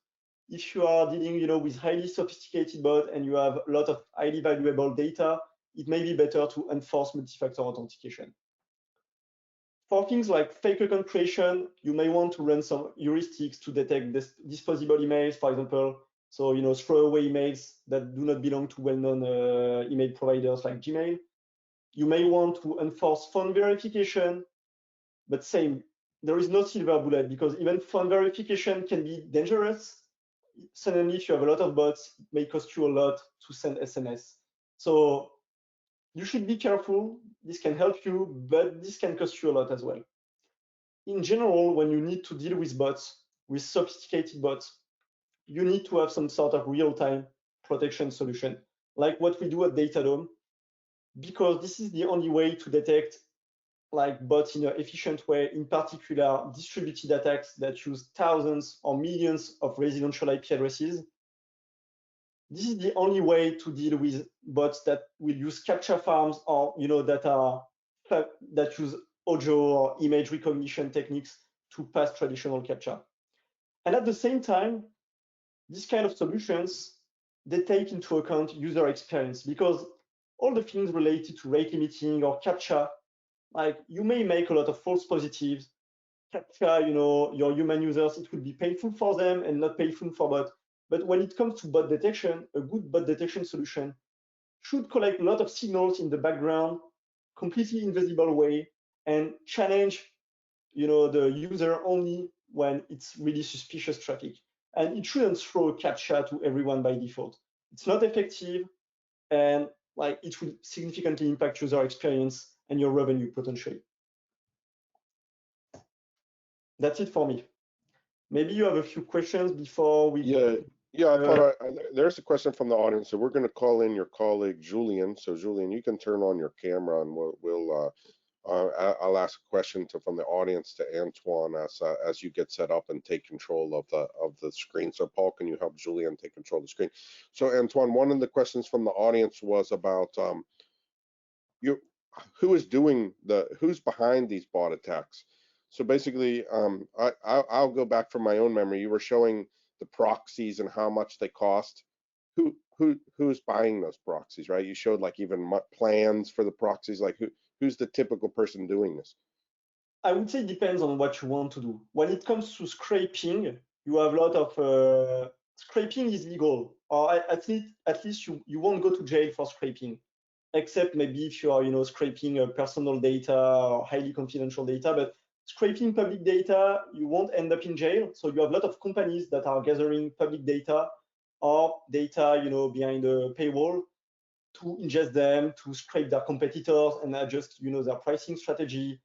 if you are dealing, with highly sophisticated bot and you have a lot of highly valuable data, it may be better to enforce multi-factor authentication. For things like fake account creation, you may want to run some heuristics to detect disposable emails, for example. So, throwaway emails that do not belong to well-known email providers like Gmail. You may want to enforce phone verification, but same, there is no silver bullet because even phone verification can be dangerous. Suddenly, if you have a lot of bots, it may cost you a lot to send SMS. So you should be careful. This can help you, but this can cost you a lot as well. In general, when you need to deal with bots, with sophisticated bots, you need to have some sort of real-time protection solution, like what we do at DataDome, because this is the only way to detect like bots in an efficient way, in particular distributed attacks that use thousands or millions of residential IP addresses. This is the only way to deal with bots that will use captcha farms or that use audio or image recognition techniques to pass traditional captcha. And at the same time, these kind of solutions, they take into account user experience because all the things related to rate limiting or captcha, like you may make a lot of false positives. Captcha, your human users, it will be painful for them and not painful for bot. But when it comes to bot detection, a good bot detection solution should collect a lot of signals in the background, completely invisible way, and challenge, the user only when it's really suspicious traffic. And it shouldn't throw a captcha to everyone by default. It's not effective, and like it will significantly impact user experience and your revenue potentially. That's it for me. Maybe you have a few questions before we. Yeah. I thought there's a question from the audience, so we're going to call in your colleague Julian. So Julian, you can turn on your camera, and I'll ask a question from the audience to Antoine as you get set up and take control of the screen. So Paul, can you help Julian take control of the screen? So Antoine, one of the questions from the audience was about who's behind these bot attacks. So basically, I'll go back from my own memory. You were showing the proxies and how much they cost. Who's buying those proxies, right? You showed like even plans for the proxies. Like who's the typical person doing this? I would say it depends on what you want to do. When it comes to scraping, you have a lot of scraping is legal, or at least you won't go to jail for scraping, except maybe if you are scraping personal data or highly confidential data. But scraping public data, you won't end up in jail. So you have a lot of companies that are gathering public data or data behind a paywall to ingest them, to scrape their competitors and adjust their pricing strategy,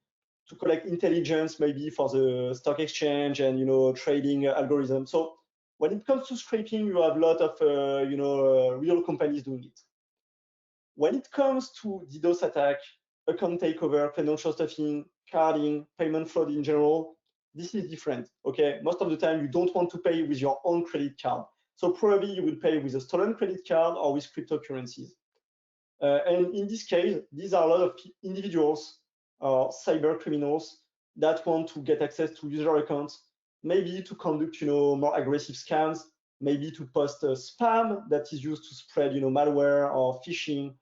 to collect intelligence maybe for the stock exchange and trading algorithm. So when it comes to scraping, you have a lot of real companies doing it. When it comes to DDoS attack, account takeover, credential stuffing, carding, payment fraud in general, this is different. Okay, most of the time you don't want to pay with your own credit card, so probably you will pay with a stolen credit card or with cryptocurrencies. And in this case, these are a lot of individuals or cyber criminals that want to get access to user accounts, maybe to conduct more aggressive scams, maybe to post spam that is used to spread malware or phishing.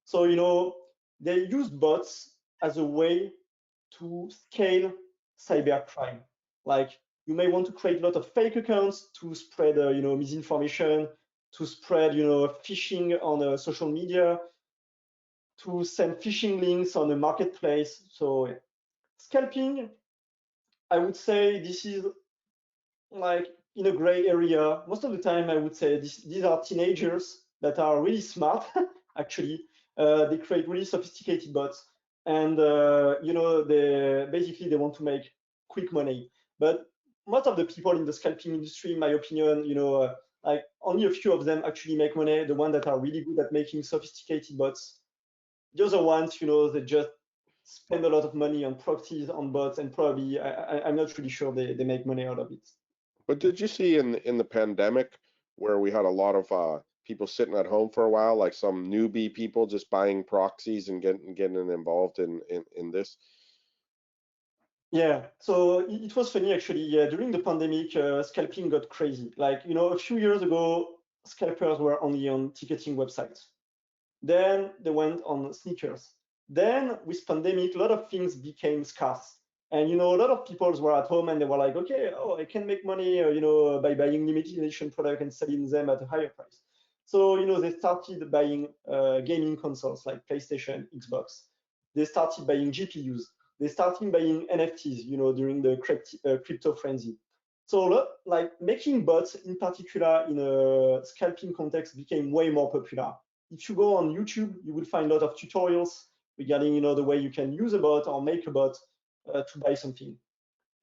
So they use bots as a way to scale cybercrime. Like you may want to create a lot of fake accounts to spread misinformation, to spread phishing on social media, to send phishing links on the marketplace. So scalping, I would say this is like in a gray area. Most of the time, I would say these are teenagers that are really smart, actually, They create really sophisticated bots, and they want to make quick money. But most of the people in the scalping industry, in my opinion, like only a few of them actually make money. The ones that are really good at making sophisticated bots. The other ones, they just spend a lot of money on proxies, on bots, and probably I'm not really sure they make money out of it. But did you see in the pandemic where we had a lot of people sitting at home for a while, like some newbie people just buying proxies and getting involved in this? Yeah, so it was funny actually. Yeah, during the pandemic, scalping got crazy. Like, a few years ago, scalpers were only on ticketing websites. Then they went on sneakers. Then with pandemic, a lot of things became scarce. And a lot of people were at home and they were like, okay, oh, I can make money, by buying limited edition product and selling them at a higher price. So they started buying gaming consoles like PlayStation, Xbox. They started buying GPUs. They started buying NFTs, during the crypto frenzy. So like making bots in particular in a scalping context became way more popular. If you go on YouTube, you will find a lot of tutorials regarding the way you can use a bot or make a bot to buy something.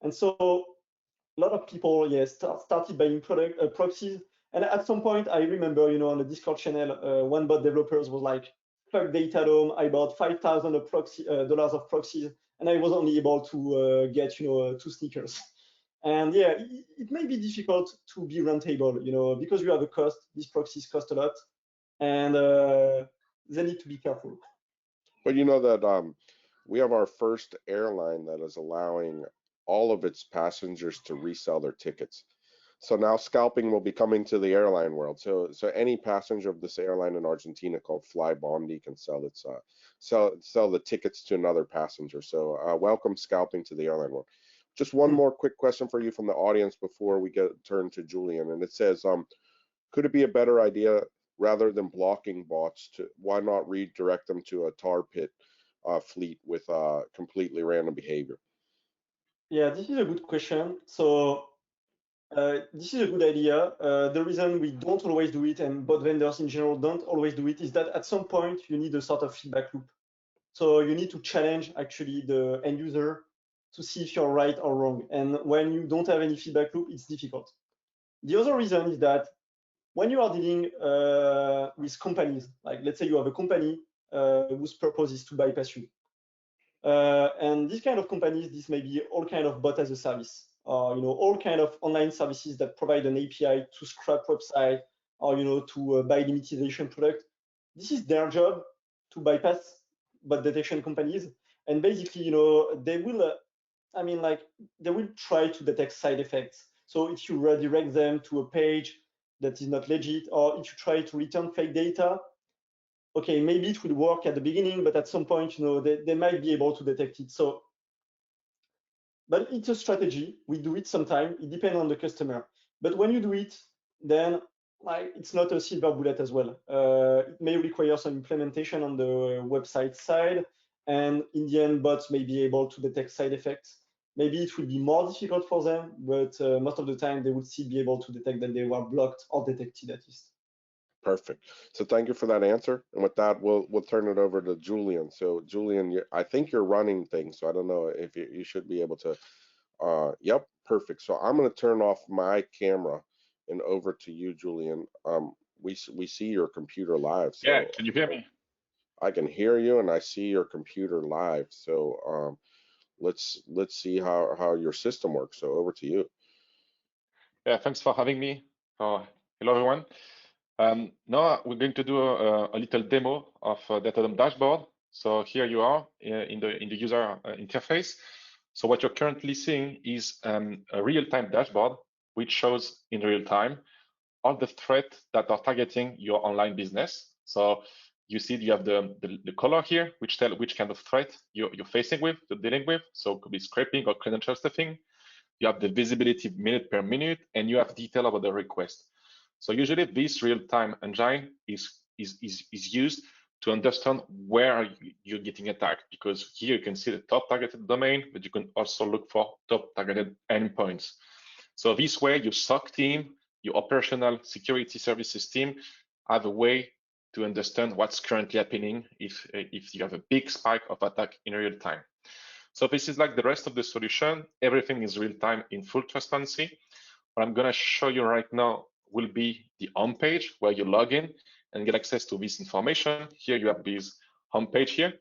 And so a lot of people started buying proxies. And at some point, I remember on the Discord channel, one bot developers was like, fuck DataDome, I bought $5,000 of proxies, and I was only able to get 2 sneakers. And yeah, it may be difficult to be rentable, because you have a cost. These proxies cost a lot, and they need to be careful. But you know that we have our first airline that is allowing all of its passengers to resell their tickets. So now scalping will be coming to the airline world. So any passenger of this airline in Argentina called Flybondi can sell its sell the tickets to another passenger. So welcome scalping to the airline world. Just one more quick question for you from the audience before we turn to Julian, and it says, could it be a better idea rather than blocking bots why not redirect them to a tar pit fleet with completely random behavior? Yeah, this is a good question. So this is a good idea. The reason we don't always do it, and bot vendors in general don't always do it, is that at some point you need a sort of feedback loop. So you need to challenge actually the end user to see if you're right or wrong. And when you don't have any feedback loop, it's difficult. The other reason is that when you are dealing with companies, like let's say you have a company whose purpose is to bypass you. And these kind of companies, this may be all kind of bot as a service, or all kind of online services that provide an API to scrap website, or to buy limitization product. This is their job to bypass bot detection companies, and basically, they will, they will try to detect side effects. So if you redirect them to a page that is not legit, or if you try to return fake data, okay, maybe it will work at the beginning, but at some point, they might be able to detect it. So, but it's a strategy. We do it sometimes. It depends on the customer. But when you do it, then it's not a silver bullet as well. It may require some implementation on the website side, and in the end, bots may be able to detect side effects. Maybe it will be more difficult for them, but most of the time, they would still be able to detect that they were blocked or detected at least. Perfect. So thank you for that answer. And with that, we'll turn it over to Julian. So Julian, I think you're running things, so I don't know if you should be able to. Yep, perfect. So I'm going to turn off my camera and over to you, Julian. We see your computer live. So yeah, can you hear me? I can hear you and I see your computer live. So let's see how your system works. So over to you. Yeah, thanks for having me. Hello, everyone. Now we're going to do a little demo of DataDome dashboard. So here you are in the user interface. So what you're currently seeing is a real-time dashboard, which shows in real time all the threats that are targeting your online business. So you see you have the color here, which tell which kind of threat you're facing with, you're dealing with. So it could be scraping or credential stuffing. You have the visibility minute per minute, and you have detail about the request. So usually this real-time engine is used to understand where you're getting attacked, because here you can see the top targeted domain, but you can also look for top targeted endpoints. So this way, your SOC team, your operational security services team have a way to understand what's currently happening if you have a big spike of attack in real time. So this is like the rest of the solution. Everything is real time in full transparency. What I'm going to show you right now will be the home page where you log in and get access to this information. Here you have this home page here,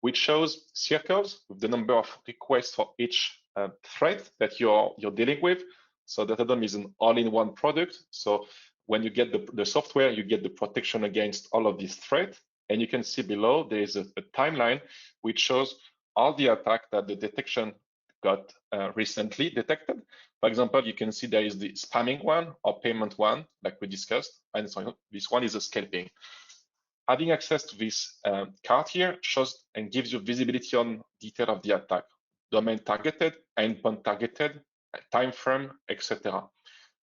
which shows circles with the number of requests for each threat that you're dealing with. So DataDome is an all-in-one product. So when you get the software, you get the protection against all of these threats. And you can see below there is a timeline which shows all the attacks that the detection got recently detected. For example, you can see there is the spamming one or payment one, like we discussed, and so this one is a scalping. Having access to this card here shows and gives you visibility on detail of the attack, domain targeted, endpoint targeted, time frame, etc.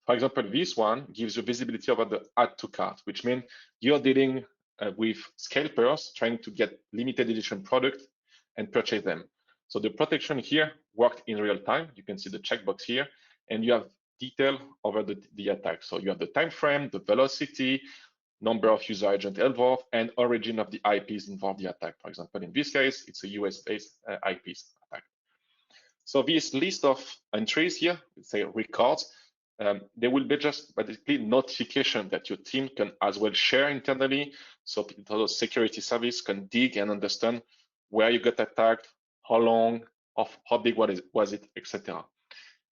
For example, this one gives you visibility over the add to cart, which means you're dealing with scalpers trying to get limited edition product and purchase them. So the protection here worked in real time. You can see the checkbox here, and you have detail over the attack. So you have the time frame, the velocity, number of user agent involved, and origin of the IPs involved in the attack. For example, in this case, it's a US-based IPs attack. So this list of entries here, say records, there will be just basically notification that your team can as well share internally. So the security service can dig and understand where you got attacked, how long, how big was it, etc.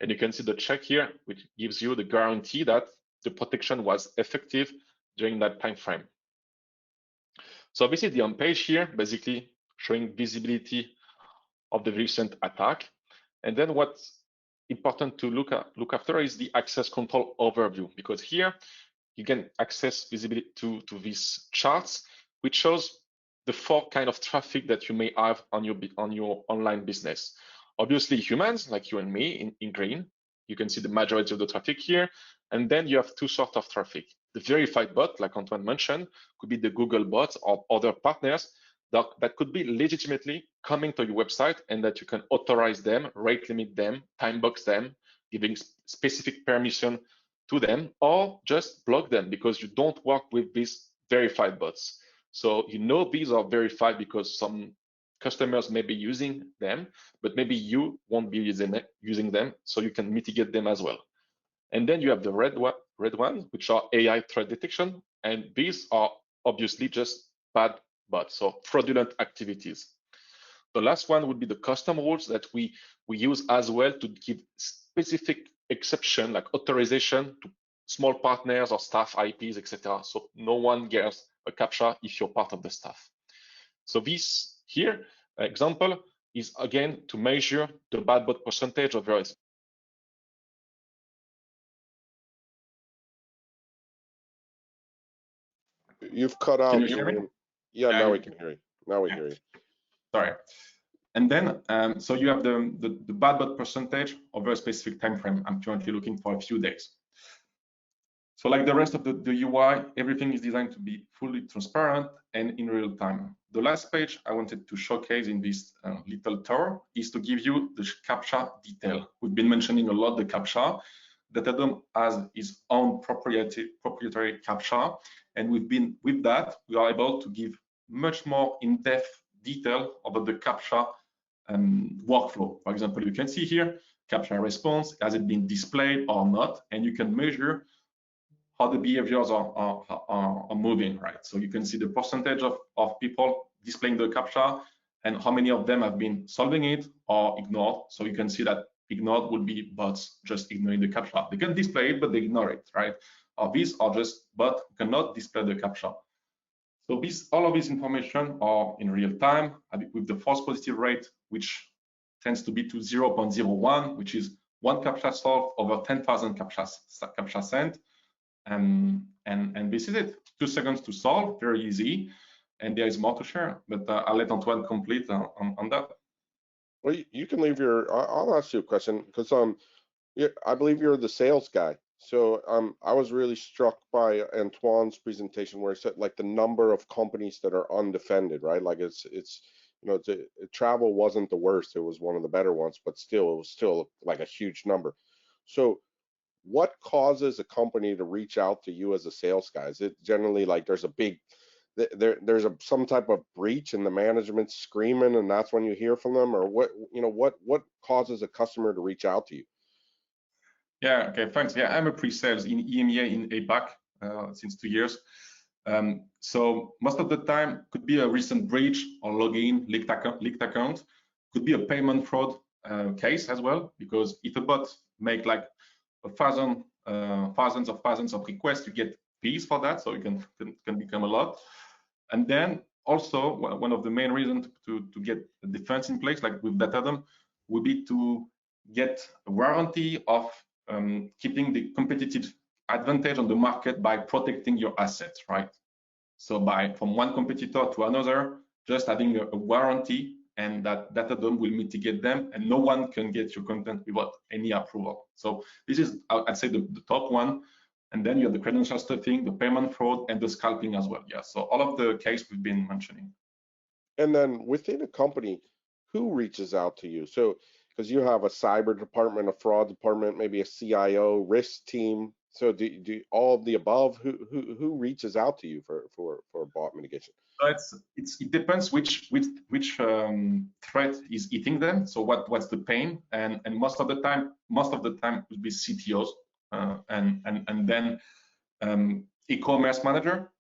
And you can see the check here, which gives you the guarantee that the protection was effective during that time frame. So this is the home page here, basically showing visibility of the recent attack. And then what's important to look after is the access control overview, because here you can access visibility to these charts, which shows the 4 kind of traffic that you may have on your online business. Obviously, humans like you and me in green, you can see the majority of the traffic here. And then you have 2 sorts of traffic. The verified bot, like Antoine mentioned, could be the Google bots or other partners that could be legitimately coming to your website and that you can authorize them, rate limit them, time box them, giving specific permission to them, or just block them because you don't work with these verified bots. So you know these are verified because some customers may be using them, but maybe you won't be using them, so you can mitigate them as well. And then you have the red ones, which are AI threat detection, and these are obviously just bad bots, so fraudulent activities. The last one would be the custom rules that we use as well to give specific exception, like authorization to small partners or staff IPs, etc. So no one gets a CAPTCHA if you're part of the staff. So this here example is again to measure the bad bot percentage of various. You've cut out. Can you hear me? Yeah, now we can hear you. Now we hear you. Sorry. And then, so you have the bad bot percentage over a specific time frame. I'm currently looking for a few days. So like the rest of the UI, everything is designed to be fully transparent and in real time. The last page I wanted to showcase in this little tour is to give you the CAPTCHA detail. We've been mentioning a lot the CAPTCHA. DataDome has its own proprietary CAPTCHA, and with that, we are able to give much more in-depth detail about the CAPTCHA workflow. For example, you can see here, CAPTCHA response, has it been displayed or not, and you can measure how the behaviors are moving, right? So you can see the percentage of people displaying the CAPTCHA and how many of them have been solving it or ignored. So you can see that ignored would be bots just ignoring the CAPTCHA. They can display it, but they ignore it, right? Or these are just bots who cannot display the CAPTCHA. So all of this information are in real time with the false positive rate, which tends to be to 0.01, which is 1 CAPTCHA solved over 10,000 CAPTCHA sent. And this is it. 2 seconds to solve, very easy. And there is more to share, but I'll let Antoine complete on that. Well, you can leave I'll ask you a question because I believe you're the sales guy. So I was really struck by Antoine's presentation where he said like the number of companies that are undefended, right? Like it's travel wasn't the worst, it was one of the better ones, but still it was still like a huge number. So what causes a company to reach out to you as a sales guy? Is it generally like there's a big there's some type of breach and the management's screaming, and that's when you hear from them, or what causes a customer to reach out to you? Yeah, okay, thanks. Yeah, I'm a pre-sales in EMEA in APAC since 2 years. So most of the time could be a recent breach or login, leaked account, could be a payment fraud case as well, because if a bot make like thousands of requests, you get fees for that, so it can become a lot. And then also one of the main reasons to get a defense in place, like with DataDome, would be to get a warranty of keeping the competitive advantage on the market by protecting your assets, right? So from one competitor to another, just having a warranty, and that DataDome will mitigate them, and no one can get your content without any approval. So this is, I'd say, the top one. And then you have the credential stuffing, the payment fraud, and the scalping as well. Yeah, so all of the case we've been mentioning. And then within a company, who reaches out to you? So, because you have a cyber department, a fraud department, maybe a CIO, risk team. So, do all of the above? Who reaches out to you for bot mitigation? So it depends which threat is eating them. So what's the pain? And most of the time will be CTOs and then e-commerce manager.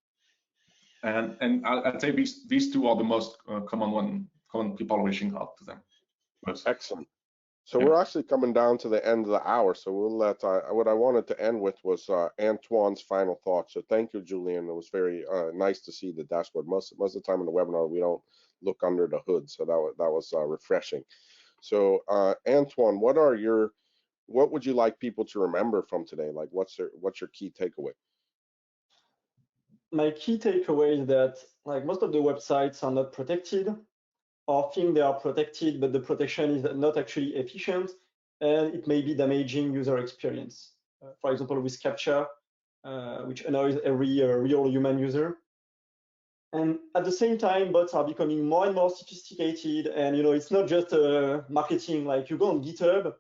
And I'd say these two are the most common people reaching out to them. Excellent. So yeah. we're actually coming down to the end of the hour. So we'll let what I wanted to end with was Antoine's final thoughts. So thank you, Julian. It was very nice to see the dashboard. Most of the time in the webinar we don't look under the hood, so that was refreshing. So Antoine, what would you like people to remember from today? Like what's your key takeaway? My key takeaway is that like most of the websites are not protected, or think they are protected, but the protection is not actually efficient, and it may be damaging user experience. For example, with CAPTCHA, which annoys every real human user. And at the same time, bots are becoming more and more sophisticated, and it's not just marketing. Like you go on GitHub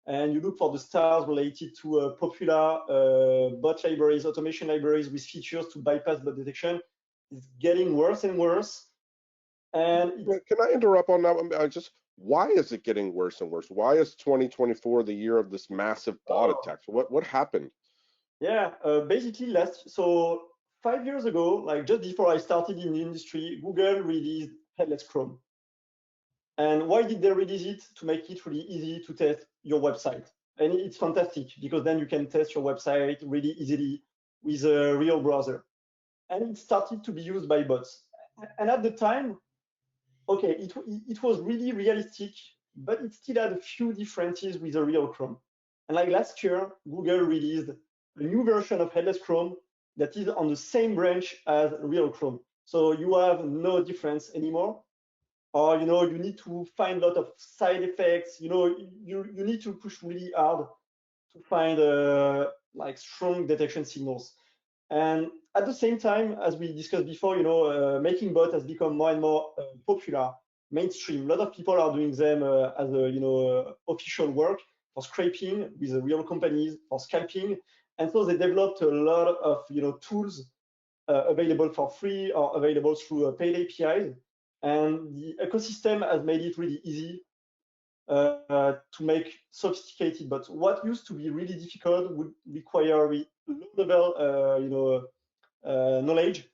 and you look for the stars related to popular bot libraries, automation libraries with features to bypass bot detection. It's getting worse and worse. And can I interrupt on that one? Why is it getting worse and worse? Why is 2024 the year of this massive bot attacks? What happened? Yeah, basically so 5 years ago, like just before I started in the industry, Google released Headless Chrome. And why did they release it? To make it really easy to test your website. And it's fantastic because then you can test your website really easily with a real browser. And it started to be used by bots. And at the time, okay, it was really realistic, but it still had a few differences with the real Chrome. And like last year, Google released a new version of Headless Chrome that is on the same branch as real Chrome. So you have no difference anymore. Or you need to find a lot of side effects. You need to push really hard to find like strong detection signals. And at the same time, as we discussed before, making bot has become more and more popular, mainstream. A lot of people are doing them as official work for scraping with real companies, for scalping, and so they developed a lot of tools available for free or available through paid APIs, and the ecosystem has made it really easy to make sophisticated bots. What used to be really difficult would require low-level knowledge.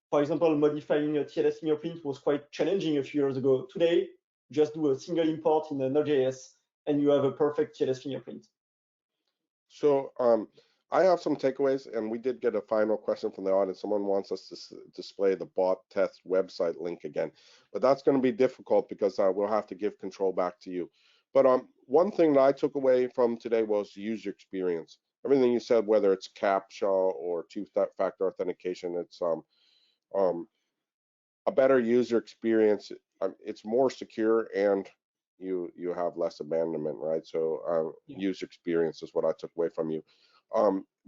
For example, modifying a TLS fingerprint was quite challenging a few years ago. Today, just do a single import in a Node.js, and you have a perfect TLS fingerprint. So I have some takeaways, and we did get a final question from the audience. Someone wants us to display the bot test website link again, but that's going to be difficult because we'll have to give control back to you. But one thing that I took away from today was user experience. Everything you said, whether it's CAPTCHA or two-factor authentication, it's a better user experience. It's more secure, and you have less abandonment, right? So user experience is what I took away from you.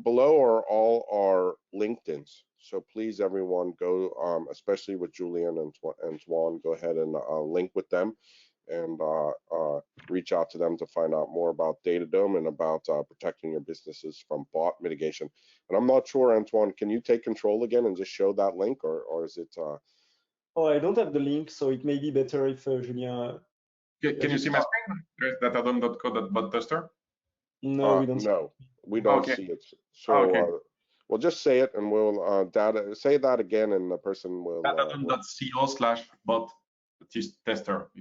Below are all our LinkedIns. So please, everyone, go, especially with Julian and Antoine, go ahead and link with them. and reach out to them to find out more about DataDome and about protecting your businesses from bot mitigation. And I'm not sure, Antoine, can you take control again and just show that link, or is it? Oh, I don't have the link, so it may be better if Julien. Can you see my screen? There's datadome.co.bot-tester. No, we don't. No, we don't Okay. see it. So Okay. we'll just say it, and we'll say that again, and the person will. Datadome.co/bot-tester.